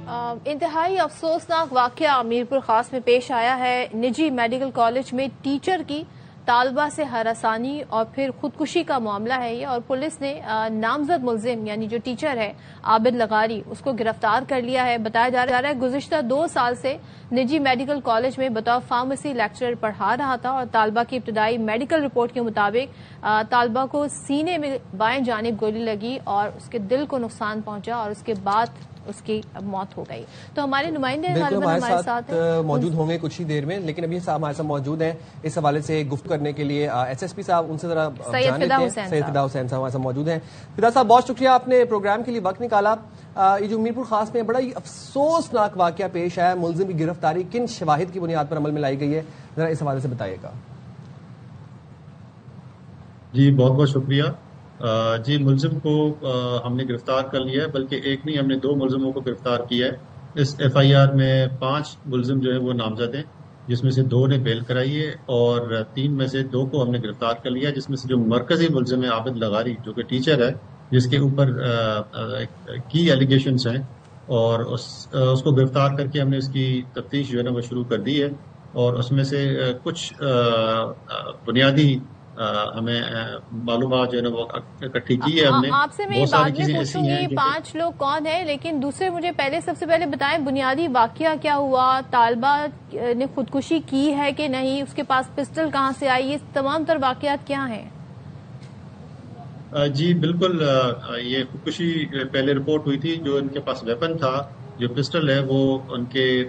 इंतहाई अफसोसनाक वाकया मीरपुर खास में पेश आया है। निजी मेडिकल कॉलेज में टीचर की तालबा से हरासानी और फिर खुदकुशी का मामला है ये, और पुलिस ने नामजद मुलजिम यानी जो टीचर है आबिद लगारी उसको गिरफ्तार कर लिया है। बताया जा रहा है गुज़िश्ता 2 साल से निजी मेडिकल कॉलेज में बतौर फार्मेसी लेक्चरर पढ़ा रहा था और तालबा की इब्तदाई मेडिकल रिपोर्ट के मुताबिक तालबा को सीने में बाएं जानिब गोली लगी और उसके दिल को नुकसान पहुंचा और उसके बाद उसकी मौत हो गई। तो हमारे नुमाइंदे हमारे साथ मौजूद होंगे कुछ ही देर में, लेकिन अभी साहब हमारे साथ मौजूद हैं इस हवाले से गुफ्त करने के लिए। एसएसपी साहब उनसे जरा सैयद फिदा हुसैन साहब हमारे साथ मौजूद हैं। फिदा साहब बहुत शुक्रिया, आपने प्रोग्राम के लिए वक्त निकाला। ये जो मीरपुर खास में बड़ा ही अफसोसनाक वाकया पेश आया, मुलजिम की गिरफ्तारी किन शवाहिद की बुनियाद पर अमल में लाई गई है, जरा इस हवाले से बताइएगा। जी बहुत बहुत शुक्रिया। जी मुलजिम को हमने गिरफ्तार कर लिया है, बल्कि एक नहीं हमने 2 मुलजिमों को गिरफ्तार किया है। इस एफआईआर में 5 मुलजिम जो है वो नामजद हैं, जिसमें से 2 ने बेल कराई है और 3 में से 2 को हमने गिरफ्तार कर लिया, जिसमें से जो मरकजी मुलजिम है आबिद लगारी जो कि टीचर है, जिसके ऊपर की एलिगेशंस हैं, और उसको गिरफ्तार करके हमने इसकी तफ्तीश जो है ना वो शुरू कर दी है। और उसमें से कुछ बुनियादी हमें मालूमात जो है ना वो इकट्ठी की है हमने। आपसे मैं बाद में पूछूंगी 5 लोग कौन है, लेकिन दूसरे मुझे सबसे पहले बताएं बुनियादी वाकया क्या हुआ, तालबा ने खुदकुशी की है कि नहीं, उसके पास पिस्टल कहां से आई, ये तमाम तर वाकयात क्या हैं? जी बिल्कुल, ये खुदकुशी पहले रिपोर्ट हुई थी। जो इनके पास वेपन था, जो पिस्टल है, वो उनके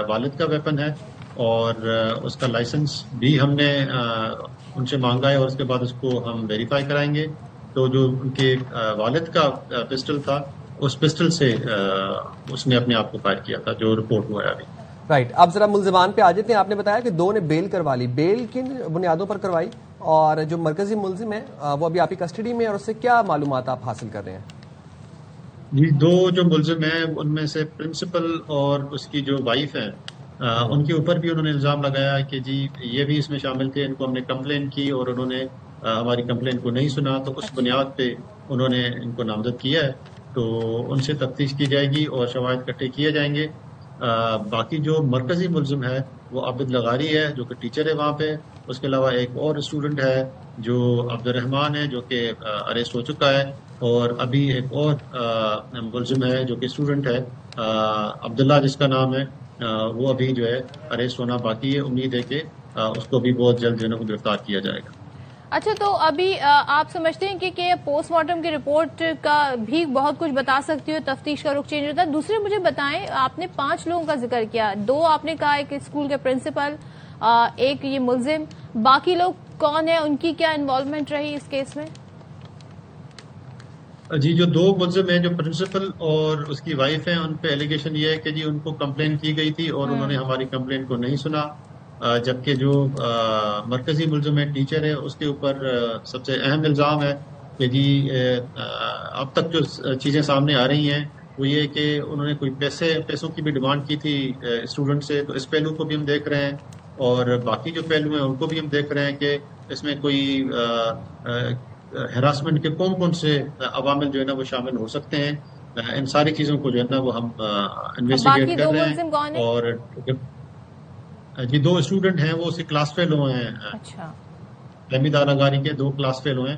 वालिद का वेपन है और उसका लाइसेंस भी हमने उनसे मांगा है और उसके बाद उसको हम वेरीफाई कराएंगे। तो जो उनके वालिद का पिस्टल था, उस पिस्टल से उसने अपने आप को फायर किया था, जो रिपोर्ट हुआ है अभी। राइट, अब जरा मुलजिमान पे आ जाते हैं। आपने बताया कि 2 ने बेल करवा ली, बेल किन बुनियादों पर करवाई, और जो मरकजी मुलजिम है वो अभी आपकी कस्टडी में है, और उससे क्या मालूमात आप हासिल कर रहे हैं? जी 2 जो मुलजिम हैं उनमें से प्रिंसिपल और उसकी जो वाइफ है, उनके ऊपर भी उन्होंने इल्ज़ाम लगाया कि जी ये भी इसमें शामिल थे। इनको हमने कंप्लेन की और उन्होंने हमारी कंप्लेन को नहीं सुना, तो उस बुनियाद पे उन्होंने इनको नामजद किया है। तो उनसे तफ्तीश की जाएगी और शवाहिद इकट्ठे किए जाएंगे। बाकी जो मरकजी मुलजिम है वो आबिद लगारी है, जो कि टीचर है वहाँ पे। उसके अलावा एक और स्टूडेंट है जो अब्दुर्रहमान है, जो कि अरेस्ट हो चुका है, और अभी एक और मुलजिम है जो कि स्टूडेंट है, अब्दुल्ला जिसका नाम है, वो अभी जो है अरेस्ट होना बाकी है। उम्मीद है कि उसको भी बहुत जल्द जो है गिरफ्तार किया जाएगा। अच्छा, तो अभी आप समझते हैं कि पोस्टमार्टम की रिपोर्ट का भी बहुत कुछ बता सकती हो, तफ्तीश का रुख चेंज होता है? दूसरे मुझे बताएं, आपने 5 लोगों का जिक्र किया, 2 आपने कहा एक स्कूल के प्रिंसिपल, एक ये मुलजिम, बाकी लोग कौन है, उनकी क्या इन्वॉल्वमेंट रही इस केस में? जी जो 2 मुलजिम हैं, जो प्रिंसिपल और उसकी वाइफ हैं, उन पे एलिगेशन ये है कि जी उनको कंप्लेन की गई थी और उन्होंने हमारी कंप्लेन को नहीं सुना। जबकि जो मरकजी मुलजिम है, टीचर है, उसके ऊपर सबसे अहम इल्ज़ाम है कि जी अब तक जो चीज़ें सामने आ रही हैं वो ये कि उन्होंने कोई पैसों की भी डिमांड की थी स्टूडेंट से। तो इस पहलू को भी हम देख रहे हैं, और बाकी जो पहलू हैं उनको भी हम देख रहे हैं कि इसमें कोई हैरासमेंट के कौन कौन से अवामिल जो है ना वो शामिल हो सकते हैं। इन सारी चीज़ों को जो है ना वो हम इन्वेस्टिगेट कर रहे हैं। और जी 2 स्टूडेंट हैं, वो उसके क्लास फेलो हैं। अच्छा, हमीदा लगारी के 2 क्लास फेलो हैं,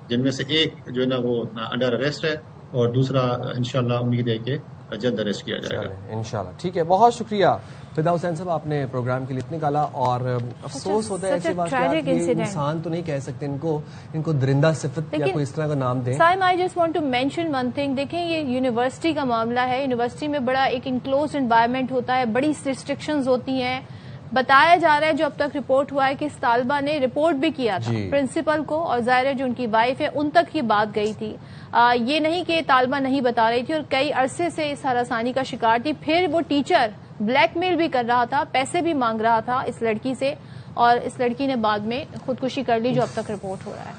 जिनमें से एक जो है ना वो अंडर अरेस्ट है और दूसरा इंशाल्लाह उम्मीद है कि जल्द अरेस्ट किया जाएगा इंशाल्लाह। ठीक है, बहुत शुक्रिया फिदा हुसैन साहब, आपने प्रोग्राम के लिए इतने निकाला। और अफसोस होता है ऐसी बात, इंसान तो नहीं कह सकते इनको दरिंदा सिफत या कोई इस तरह का नाम दें। Saim, I just want to mention one thing. देखें, ये यूनिवर्सिटी का मामला है। यूनिवर्सिटी में बड़ा एक इनक्लोज्ड एनवायरनमेंट होता है, बड़ी रिस्ट्रिक्शंस होती हैं। बताया जा रहा है, जो अब तक रिपोर्ट हुआ है, कि इस तालबा ने रिपोर्ट भी किया था प्रिंसिपल को, और जाहिर है जो उनकी वाइफ है उन तक ये बात गई थी। ये नहीं कि तालबा नहीं बता रही थी, और कई अरसे से इस हरासानी का शिकार थी। फिर वो टीचर ब्लैकमेल भी कर रहा था, पैसे भी मांग रहा था इस लड़की से, और इस लड़की ने बाद में खुदकुशी कर ली, जो अब तक रिपोर्ट हो रहा है।